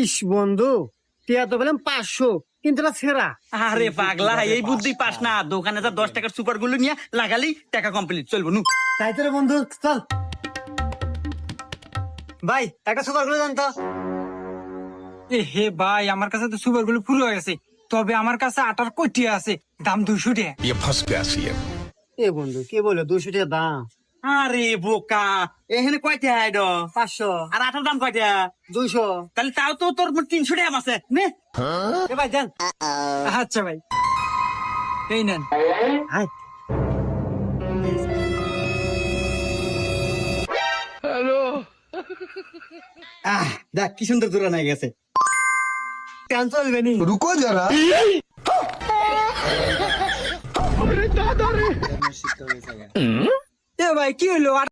ইস বন্ধু, টিয়া তো বললাম 500, কিন্তু এটা ছেঁড়া। আরে পাগলা, এই বুদ্ধি পাস না। দোকানে যা 10 টাকার সুপার গুলো নিয়ে লাগালি টাকা কমপ্লিট চলবো নু। তাই তো রে বন্ধু, চল ভাই একটা সুপার গুলো জানতো। এ হে ভাই, আমার কাছে তো সুপার গুলো পুরো হয়ে গেছে, তবে আমার কাছে আটার কটিয়া আছে, দাম 200 টাকা। ये फंस गया सीएम। এ বন্ধু কে বলে 200 টাকা দাম? আরে বোকা, এখানে কয়টা আইড 500, আর আটার দাম কয়টা? 200। তাহলে তাও তো তোর 300 টাকা আছে নে। এ ভাই জান। আচ্ছা ভাই, এই নেন। হাই দেখ কি সুন্দর দূরে নিয়ে গেছে। কেন চলবে নি? रुको जरा। এ ভাই কি হলো?